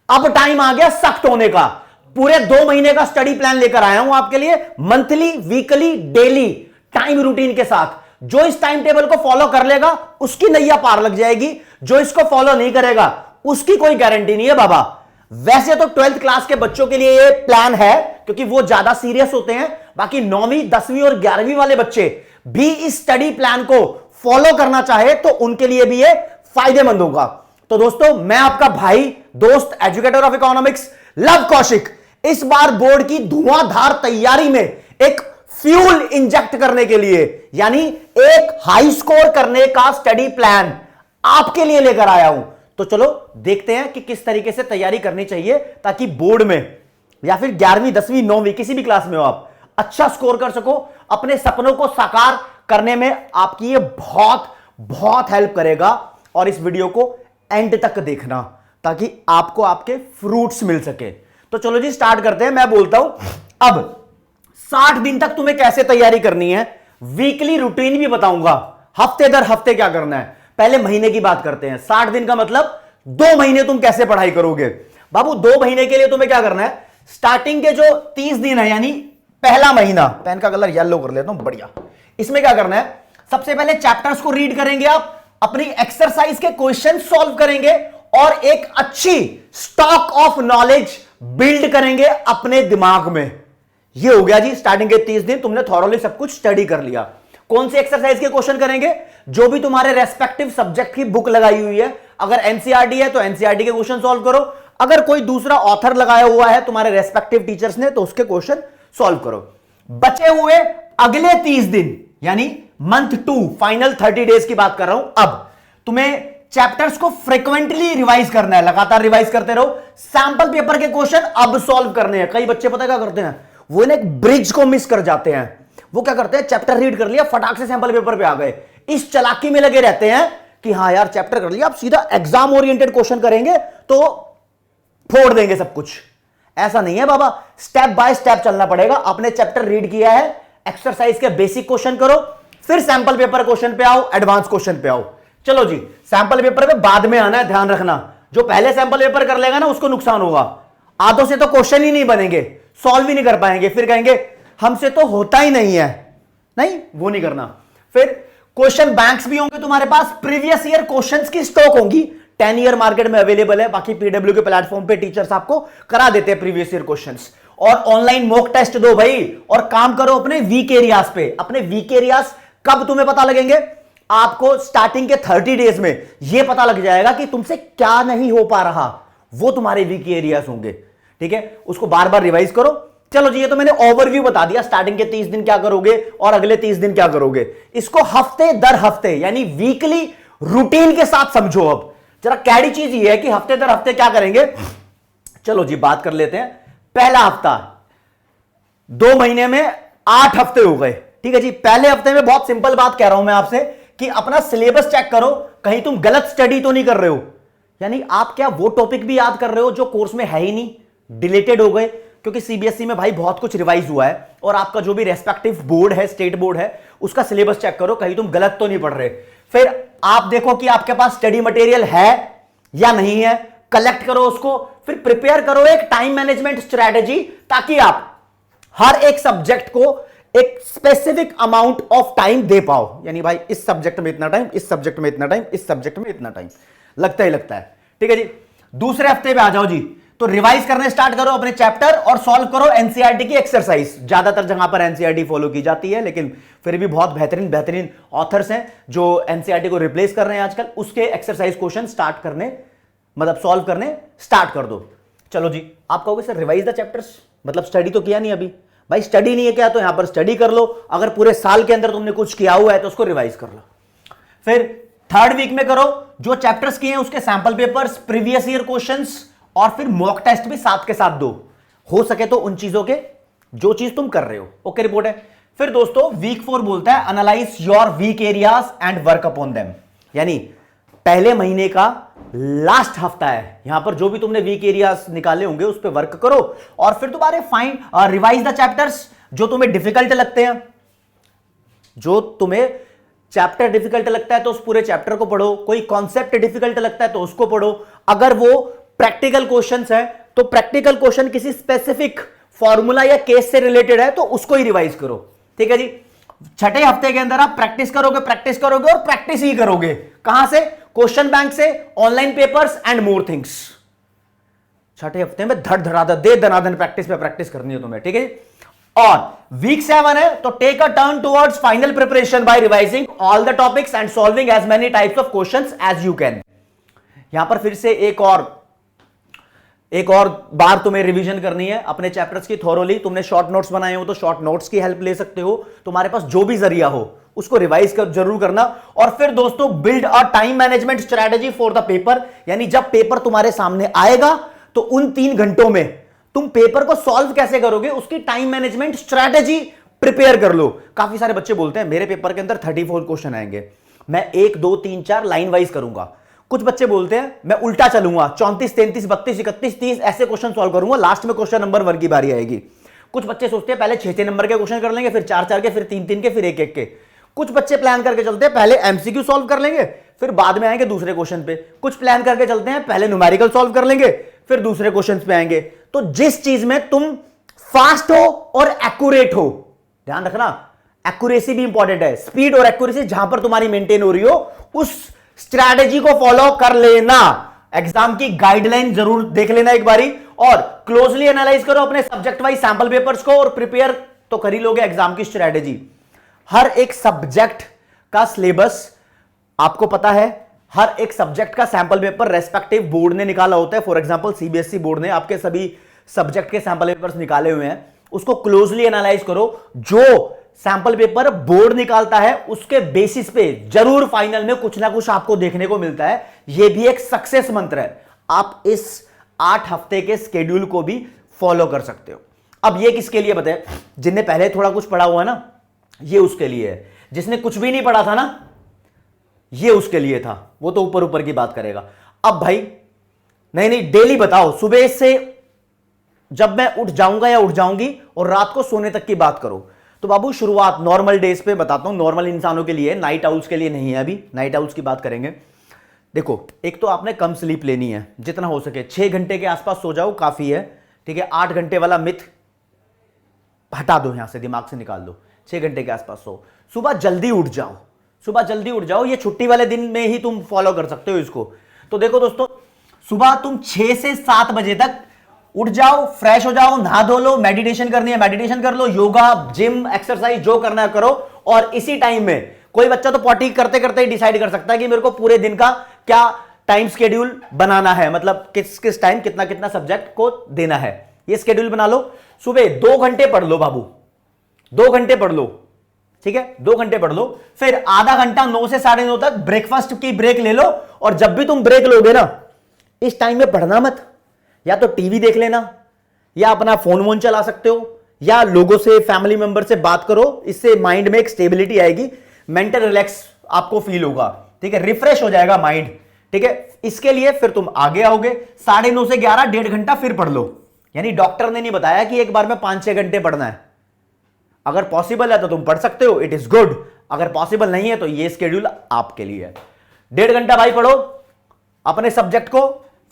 अब टाइम आ गया सख्त होने का। पूरे 2 महीने का स्टडी प्लान लेकर आया हूं आपके लिए, monthly, weekly, daily time routine के साथ। जो इस टाइम टेबल को फॉलो कर लेगा उसकी नैया पार लग जाएगी, जो इसको फॉलो नहीं करेगा उसकी कोई गारंटी नहीं है बाबा। वैसे तो 12th क्लास के बच्चों के लिए ये प्लान है क्योंकि वो ज्यादा सीरियस होते हैं, बाकी 9वीं, 10वीं और 11वीं वाले बच्चे भी इस स्टडी प्लान को फॉलो करना चाहे तो उनके लिए भी ये फायदेमंद होगा। तो दोस्तों, मैं आपका भाई, दोस्त, educator of economics love Kaushik इस बार बोर्ड की धुआंधार तैयारी में एक फ्यूल इंजेक्ट करने के लिए, यानी एक हाई स्कोर करने का स्टडी प्लान आपके लिए लेकर आया हूं। तो चलो देखते हैं कि किस तरीके से तैयारी करनी चाहिए ताकि बोर्ड में या फिर 11वीं, 10वीं, 9वीं किसी भी क्लास में हो आप अच्छा स्कोर कर सको। अपने सपनों को साकार करने में आपकी ये बहुत बहुत हेल्प करेगा। और इस वीडियो को एंड तक देखना ताकि आपको आपके फ्रूट्स मिल सके। तो चलो जी स्टार्ट करते हैं। मैं बोलता हूं अब 60 दिन तक तुम्हें कैसे तैयारी करनी है, वीकली रूटीन भी बताऊंगा, हफ्ते दर हफ्ते क्या करना है। पहले महीने की बात करते हैं। 60 दिन का मतलब 2 महीने तुम कैसे पढ़ाई करोगे बाबू। 2 महीने के लिए तुम्हें क्या करना है, स्टार्टिंग के जो 30 दिन है, यानी पहला महीना, पेन का कलर येलो कर लेता हूं, बढ़िया। इसमें क्या करना है, सबसे पहले चैप्टर्स को रीड करेंगे आप, अपनी एक्सरसाइज के क्वेश्चन सॉल्व करेंगे और एक अच्छी स्टॉक ऑफ नॉलेज बिल्ड करेंगे अपने दिमाग में। ये हो गया जी स्टार्टिंग के 30 दिन, तुमने थॉरोली सब कुछ स्टडी कर लिया। कौन सी एक्सरसाइज के क्वेश्चन करेंगे, जो भी तुम्हारे रेस्पेक्टिव सब्जेक्ट की बुक लगाई हुई है। अगर एनसीईआरटी है तो एनसीईआरटी के क्वेश्चन सॉल्व करो, अगर कोई दूसरा ऑथर लगाया हुआ है तुम्हारे रेस्पेक्टिव टीचर्स ने तो उसके क्वेश्चन सॉल्व करो। बचे हुए अगले 30 दिन यानी मंथ 2, फाइनल 30 डेज की बात कर रहा हूं। अब तुम्हें चैप्टर्स को फ्रीक्वेंटली रिवाइज करना है, लगातार रिवाइज करते रहो। सैंपल पेपर के क्वेश्चन अब सॉल्व करने हैं। कई बच्चे पता क्या करते हैं, वो एक ब्रिज को मिस कर जाते हैं। वो क्या करते हैं, चैप्टर रीड कर लिया, फटाक से सैंपल पेपर पे आ गए। इस चालाकी में लगे रहते हैं कि हाँ यार चैप्टर कर लिया, अब सीधा एग्जाम ओरिएंटेड क्वेश्चन करेंगे तो फोड़ देंगे सब कुछ। ऐसा नहीं है बाबा, स्टेप बाय स्टेप चलना पड़ेगा। आपने चैप्टर रीड किया है, एक्सरसाइज के बेसिक क्वेश्चन करो, फिर सैंपल पेपर क्वेश्चन पे आओ, एडवांस क्वेश्चन पे आओ। चलो जी, सैंपल पेपर पे बाद में आना है, ध्यान रखना। जो पहले सैंपल पेपर कर लेगा ना उसको नुकसान होगा। आधों से तो क्वेश्चन ही नहीं बनेंगे, सॉल्व ही नहीं कर पाएंगे, फिर कहेंगे हमसे तो होता ही नहीं है। नहीं, वो नहीं करना। फिर क्वेश्चन बैंक्स भी होंगे तुम्हारे पास, प्रीवियस ईयर क्वेश्चंस की स्टॉक होंगी। 10 ईयर मार्केट में अवेलेबल है, बाकी पीडब्ल्यू के प्लेटफॉर्म पे टीचर्स आपको करा देते हैं प्रीवियस ईयर क्वेश्चंस। और ऑनलाइन मॉक टेस्ट दो भाई, और काम करो अपने वीक एरियाज पे। अपने वीक एरियाज कब तुम्हें पता लगेंगे, आपको स्टार्टिंग के 30 डेज में यह पता लग जाएगा कि तुमसे क्या नहीं हो पा रहा, वो तुम्हारे वीक एरियाज होंगे। ठीक है, उसको बार बार रिवाइज करो। चलो जी, ये तो मैंने ओवरव्यू बता दिया, स्टार्टिंग के 30 दिन क्या करोगे और अगले 30 दिन क्या करोगे। इसको हफ्ते दर हफ्ते यानी वीकली रूटीन के साथ समझो। अब जरा कैडी चीज ये है कि हफ्ते दर हफ्ते क्या करेंगे। चलो जी बात कर लेते हैं। पहला हफ्ता, 2 महीने में 8 हफ्ते हो गए। ठीक है जी, पहले हफ्ते में बहुत सिंपल बात कह रहा हूं मैं आपसे कि अपना सिलेबस चेक करो, कहीं तुम गलत स्टडी तो नहीं कर रहे हो। यानी आप क्या वो टॉपिक भी याद कर रहे हो जो कोर्स में है ही नहीं, डिलीटेड हो गए। क्योंकि सीबीएसई में भाई बहुत कुछ रिवाइज हुआ है, और आपका जो भी रेस्पेक्टिव बोर्ड है, स्टेट बोर्ड है, उसका सिलेबस चेक करो, कहीं तुम गलत तो नहीं पढ़ रहे। फिर आप देखो कि आपके पास स्टडी मटेरियल है या नहीं है, कलेक्ट करो उसको, फिर प्रिपेयर करो एक टाइम मैनेजमेंट स्ट्रेटेजी, ताकि आप हर एक सब्जेक्ट को एक स्पेसिफिक अमाउंट ऑफ टाइम दे पाओ। यानी भाई इस सब्जेक्ट में इतना टाइम, इस सब्जेक्ट में इतना टाइम, इस सब्जेक्ट में इतना टाइम, लगता ही लगता है। ठीक है जी, दूसरे हफ्ते पे आ जाओ जी, तो रिवाइज करने स्टार्ट करो अपने चैप्टर और सॉल्व करो एनसीईआरटी की एक्सरसाइज। ज्यादातर जगह पर एनसीईआरटी फॉलो की जाती है, लेकिन फिर भी बहुत बेहतरीन बेहतरीन ऑथर्स हैं जो एनसीईआरटी को रिप्लेस कर रहे हैं आजकल। उसके एक्सरसाइज क्वेश्चन स्टार्ट करने, मतलब सॉल्व करने स्टार्ट कर दो। चलो जी, आप कहोगे सर रिवाइज द चैप्टर्स, मतलब स्टडी तो किया नहीं अभी। भाई स्टडी नहीं है क्या, तो यहां पर स्टडी कर लो। अगर पूरे साल के अंदर तुमने कुछ किया हुआ है तो उसको रिवाइज कर लो। फिर 3rd वीक में करो, जो चैप्टर्स किए हैं उसके sample papers, previous year questions, और फिर मॉक टेस्ट भी साथ के साथ दो, हो सके तो उन चीजों के जो चीज तुम कर रहे हो। ओके, रिपोर्ट है। फिर दोस्तों वीक 4 बोलता है analyse your weak areas and work upon them. यानी पहले महीने का लास्ट हफ्ता है, यहां पर जो भी तुमने वीक एरियाज निकाले होंगे उस पर वर्क करो, और फिर तुम्हारे फाइंड रिवाइज द चैप्टर्स जो तुम्हें डिफिकल्ट लगते हैं। जो तुम्हें चैप्टर डिफिकल्ट लगता है तो उस पूरे चैप्टर को पढ़ो, कोई कॉन्सेप्ट डिफिकल्ट लगता है तो उसको पढ़ो। अगर वो प्रैक्टिकल क्वेश्चंस है तो प्रैक्टिकल क्वेश्चन किसी स्पेसिफिक फॉर्मूला या केस से रिलेटेड है तो उसको ही रिवाइज करो। ठीक है जी, छठे हफ्ते के अंदर आप प्रैक्टिस करोगे और प्रैक्टिस ही करोगे। कहां से? क्वेश्चन बैंक से, online papers and more things. छठे हफ्ते में धड़ धड़ाधड़ दे दनादन प्रैक्टिस पे प्रैक्टिस करनी है तुम्हें। ठीक है जी, और वीक 7 है तो take a turn towards final preparation by revising all the topics and solving as many types of questions as you can. यहां पर फिर से एक और बार तुम्हें रिवीजन करनी है अपने चैप्टर्स की थोरोली। तुमने शॉर्ट नोट्स बनाए हो तो शॉर्ट नोट्स की हेल्प ले सकते हो, तुम्हारे पास जो भी जरिया हो उसको रिवाइज कर जरूर करना। और फिर दोस्तों build a time management strategy for the paper, यानी जब पेपर तुम्हारे सामने आएगा तो उन 3 घंटों में तुम पेपर को सॉल्व कैसे करोगे उसकी टाइम मैनेजमेंट स्ट्रेटेजी प्रिपेयर कर लो। काफी सारे बच्चे बोलते हैं मेरे पेपर के अंदर 34 क्वेश्चन आएंगे, मैं 1 2 3 4 लाइन वाइज करूंगा। कुछ बच्चे बोलते हैं मैं उल्टा चलूंगा, 34 33 32 31 30 ऐसे क्वेश्चन सॉल्व करूंगा, लास्ट में क्वेश्चन नंबर 1 की बारी आएगी। कुछ बच्चे सोचते हैं पहले 6 नंबर के क्वेश्चन कर लेंगे, फिर 4 4 के, फिर 3 3 के, फिर 1 1 के। कुछ बच्चे प्लान करके चलते हैं पहले एमसीक्यू सॉल्व कर लेंगे, फिर बाद में आएंगे दूसरे क्वेश्चन पे। कुछ प्लान करके चलते हैं पहले न्यूमेरिकल सॉल्व कर लेंगे, फिर दूसरे क्वेश्चन पे आएंगे। तो जिस चीज में तुम फास्ट हो और एक्यूरेट हो, ध्यान रखना एक्यूरेसी भी इंपॉर्टेंट है, स्पीड और एक्यूरेसी जहां पर तुम्हारी मेंटेन हो रही हो उस स्ट्रैटेजी को फॉलो कर लेना। एग्जाम की गाइडलाइन जरूर देख लेना एक बारी और क्लोजली एनालाइज करो अपने सब्जेक्ट वाइज सैंपल पेपर्स को और प्रिपेयर तो कर ही लोगे एग्जाम की स्ट्रैटेजी। हर एक सब्जेक्ट का सिलेबस आपको पता है, हर एक सब्जेक्ट का सैंपल पेपर रेस्पेक्टिव बोर्ड ने निकाला होता है। फॉर एग्जांपल सीबीएसई बोर्ड ने आपके सभी सब्जेक्ट के सैंपल पेपर्स निकाले हुए हैं, उसको क्लोजली एनालाइज करो। जो सैंपल पेपर बोर्ड निकालता है उसके बेसिस पे जरूर फाइनल में कुछ ना कुछ आपको देखने को मिलता है। यह भी एक सक्सेस मंत्र है, आप इस 8 हफ्ते के स्केड्यूल को भी फॉलो कर सकते हो। अब यह किसके लिए बताए? जिनने पहले थोड़ा कुछ पढ़ा हुआ है ना, यह उसके लिए है। जिसने कुछ भी नहीं पढ़ा था ना, यह उसके लिए था, वो तो ऊपर ऊपर की बात करेगा। अब भाई नहीं डेली बताओ, सुबह से जब मैं उठ जाऊंगा या उठ जाऊंगी और रात को सोने तक की बात करो। तो बाबू शुरुआत नॉर्मल डेज पे बताता हूं, नॉर्मल इंसानों के लिए, नाइट आउल्स के लिए नहीं है। अभी नाइट आउल्स की बात करेंगे। देखो, एक तो आपने कम स्लीप लेनी है, जितना हो सके 6 घंटे के आसपास सो जाओ, काफी है। ठीक है, 8 घंटे वाला मिथ हटा दो, यहां से दिमाग से निकाल दो। 6 घंटे के आसपास सो, सुबह जल्दी उठ जाओ, सुबह जल्दी उठ जाओ। ये छुट्टी वाले दिन में ही तुम फॉलो कर सकते हो इसको। तो देखो दोस्तों, सुबह तुम 6 से 7 बजे तक उठ जाओ, फ्रेश हो जाओ, नहा धो लो, मेडिटेशन करनी है मेडिटेशन कर लो, योगा जिम एक्सरसाइज जो करना है करो। और इसी टाइम में कोई बच्चा तो पॉटी करते करते ही डिसाइड कर सकता है कि मेरे को पूरे दिन का क्या टाइम शेड्यूल बनाना है, मतलब किस किस टाइम कितना कितना सब्जेक्ट को देना है, ये शेड्यूल बना लो। सुबह 2 घंटे पढ़ लो बाबू, 2 घंटे पढ़ लो। ठीक है, 2 घंटे पढ़ लो, फिर आधा घंटा 9 से 9:30 तक ब्रेकफास्ट की ब्रेक ले लो। और जब भी तुम ब्रेक लोगे ना, इस टाइम में पढ़ना मत, या तो टीवी देख लेना, या अपना फोन वोन चला सकते हो, या लोगों से फैमिली मेंबर से बात करो। इससे माइंड में एक स्टेबिलिटी आएगी, मेंटल रिलैक्स आपको फील होगा। ठीक है, रिफ्रेश हो जाएगा माइंड। ठीक है, इसके लिए फिर तुम आगे आओगे 9:30 से 11, 1.5 घंटा फिर पढ़ लो। यानी डॉक्टर ने नहीं बताया कि एक बार में 5-6 घंटे पढ़ना है। अगर पॉसिबल है तो तुम पढ़ सकते हो, इट इज गुड। अगर पॉसिबल नहीं है तो ये स्केड्यूल आपके लिए है। 1.5 घंटा भाई पढ़ो अपने सब्जेक्ट को,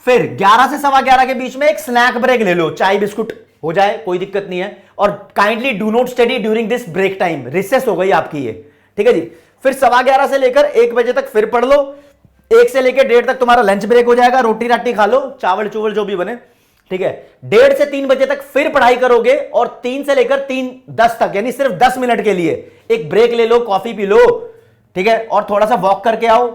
फिर 11 से 11:15 के बीच में एक स्नैक ब्रेक ले लो, चाय बिस्कुट हो जाए कोई दिक्कत नहीं है। और kindly do not study during this break time, recess हो गई आपकी ये। ठीक है जी, फिर 11:15 से लेकर 1 बजे तक फिर पढ़ लो, 1 से लेकर 1:30 तक तुम्हारा लंच ब्रेक हो जाएगा, रोटी राटी खा लो, चावल चूवल जो भी बने। ठीक है, 1:30 से 3 बजे तक फिर पढ़ाई करोगे, और 3 से लेकर 3:10 तक यानी सिर्फ 10 मिनट के लिए एक ब्रेक ले लो, कॉफी पी लो। ठीक है, और थोड़ा सा वॉक करके आओ,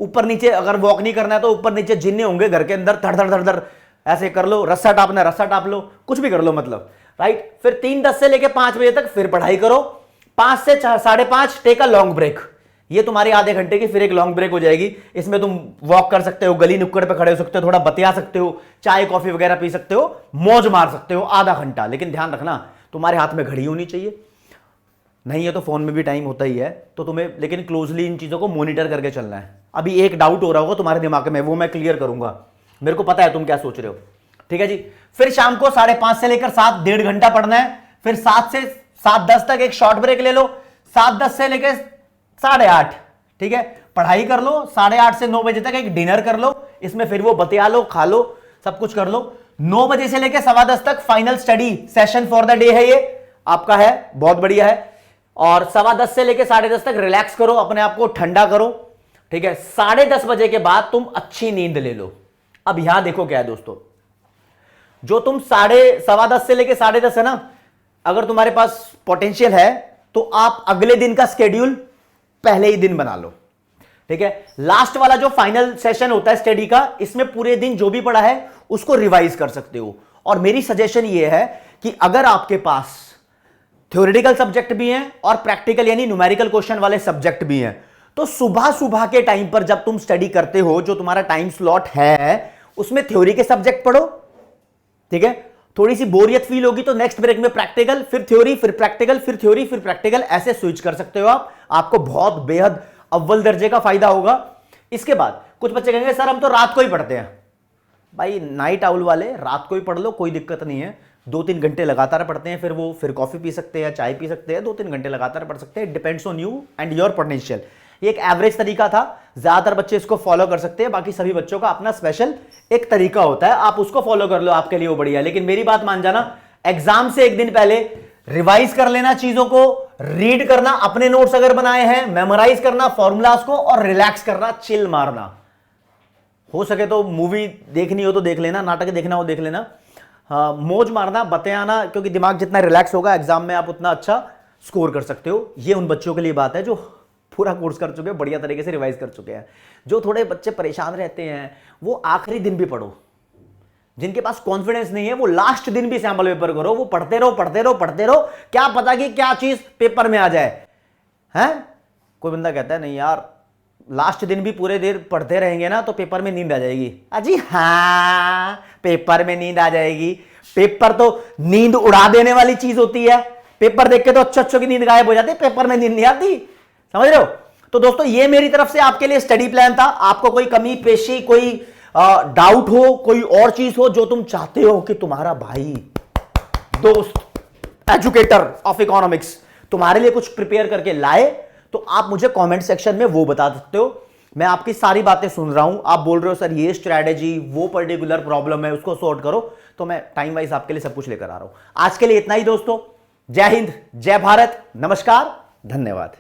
ऊपर नीचे। अगर वॉक नहीं करना है तो ऊपर नीचे जिन्ने होंगे घर के अंदर, धड़ धड़ धड़ धड़ ऐसे कर लो, रस्सा टापना रस्सा टाप लो, कुछ भी कर लो मतलब, राइट। फिर 3:10 से लेकर 5 बजे तक फिर पढ़ाई करो, 5 से 5:30 टेक अ लॉन्ग ब्रेक। ये तुम्हारी आधे घंटे की फिर एक लॉन्ग ब्रेक हो जाएगी। इसमें तुम वॉक कर सकते हो, गली नुक्कड़ पे खड़े हो सकते हो, थोड़ा बतिया सकते हो, चाय कॉफी वगैरह पी सकते हो, मौज मार सकते हो आधा घंटा। लेकिन ध्यान रखना तुम्हारे हाथ में घड़ी होनी चाहिए, नहीं है तो फोन में भी टाइम होता ही है, तो तुम्हें लेकिन क्लोजली इन चीजों को मॉनिटर करके चलना है। अभी एक डाउट हो रहा होगा तुम्हारे दिमाग में, वो मैं क्लियर करूंगा, मेरे को पता है तुम क्या सोच रहे हो। ठीक है जी, फिर शाम को 5:30 से लेकर 7 1.5 घंटा पढ़ना है। फिर 7 से 7:10 तक एक शॉर्ट ब्रेक ले लो, 7:10 से लेकर 8:30 ठीक है पढ़ाई कर लो, 8:30 से 9 बजे तक एक डिनर कर लो। इसमें फिर वो बतिया लो, खा लो, सब कुछ कर लो। 9 बजे से लेकर 10:15 तक final study session for the day है, ये आपका है, बहुत बढ़िया है। और 10:15 से लेकर 10:30 तक रिलैक्स करो, अपने आप को ठंडा करो, ठीक है। 10:30 बजे के बाद तुम अच्छी नींद ले लो। अब यहां देखो क्या है दोस्तों, जो तुम 10:15 से लेकर 10:30 है ना, अगर तुम्हारे पास पोटेंशियल है तो आप अगले दिन का स्केड्यूल पहले ही दिन बना लो, ठीक है। लास्ट वाला जो फाइनल सेशन होता है स्टडी का, इसमें पूरे दिन जो भी पढ़ा है उसको रिवाइज कर सकते हो। और मेरी सजेशन यह है कि अगर आपके पास थ्योरेटिकल सब्जेक्ट भी हैं और प्रैक्टिकल यानी न्यूमेरिकल क्वेश्चन वाले सब्जेक्ट भी हैं, तो सुबह सुबह के टाइम पर जब तुम स्टडी करते हो, जो तुम्हारा टाइम स्लॉट है, उसमें थ्योरी के सब्जेक्ट पढ़ो, ठीक है। थोड़ी सी बोरियत फील होगी तो नेक्स्ट ब्रेक में प्रैक्टिकल, फिर थ्योरी, फिर प्रैक्टिकल, फिर थ्योरी, फिर प्रैक्टिकल, ऐसे स्विच कर सकते हो आप। आपको बहुत बेहद अव्वल दर्जे का फायदा होगा। इसके बाद कुछ बच्चे कहेंगे सर हम तो रात को ही पढ़ते हैं। भाई नाइट आउल वाले रात को ही पढ़ लो, कोई दिक्कत नहीं है। 2-3 घंटे लगातार पढ़ते हैं, फिर कॉफी पी सकते हैं, चाय पी सकते हैं, 2-3 घंटे लगातार पढ़ सकते हैं। Depends on you and your potential. ये एक एवरेज तरीका था, ज्यादातर बच्चे इसको फॉलो कर सकते हैं, बाकी सभी बच्चों का अपना स्पेशल एक तरीका होता है, आप उसको फॉलो कर लो, आपके लिए वो बढ़िया। लेकिन मेरी बात मान जाना, एग्जाम से एक दिन पहले रिवाइज कर लेना चीजों को, रीड करना, अपने नोट्स अगर बनाए हैं मेमोराइज करना फॉर्मूलाज को, और रिलैक्स करना, चिल मारना। हो सके तो मूवी देखनी हो तो देख लेना, नाटक देखना हो देख लेना, मौज मारना, बतियाना, क्योंकि दिमाग जितना रिलैक्स होगा एग्जाम में आप उतना अच्छा स्कोर कर सकते हो। ये उन बच्चों के लिए बात है जो पूरा कोर्स कर चुके हैं, बढ़िया तरीके से रिवाइज कर चुके हैं। जो थोड़े बच्चे परेशान रहते हैं वो आखिरी दिन भी पढ़ो, जिनके पास कॉन्फिडेंस नहीं है वो लास्ट दिन भी सैंपल पेपर करो, वो पढ़ते रहो पढ़ते रहो पढ़ते रहो, क्या पता कि क्या चीज पेपर में आ जाए। हैं कोई बंदा कहता है नहीं यार लास्ट दिन भी पूरे देर पढ़ते रहेंगे ना तो पेपर में नींद आ जाएगी। अजी हाँ, पेपर में नींद आ जाएगी। पेपर तो नींद उड़ा देने वाली चीज होती है। पेपर देख के तो अच्छों की नींद गायब हो जाती है, पेपर में नींद नहीं आती, समझ रहे हो। तो दोस्तों ये मेरी तरफ से आपके लिए स्टडी प्लान था। आपको कोई कमी पेशी, कोई डाउट हो, कोई और चीज हो जो तुम चाहते हो कि तुम्हारा भाई दोस्त एजुकेटर ऑफ इकोनॉमिक्स तुम्हारे लिए कुछ प्रिपेयर करके लाए, तो आप मुझे कमेंट सेक्शन में वो बता सकते हो। मैं आपकी सारी बातें सुन रहा हूं। आप बोल रहे हो सर ये स्ट्रैटेजी, वो पर्टिकुलर प्रॉब्लम है, उसको सॉर्ट करो, तो मैं टाइम वाइज आपके लिए सब कुछ लेकर आ रहा हूं। आज के लिए इतना ही दोस्तों। जय हिंद, जय भारत, नमस्कार, धन्यवाद।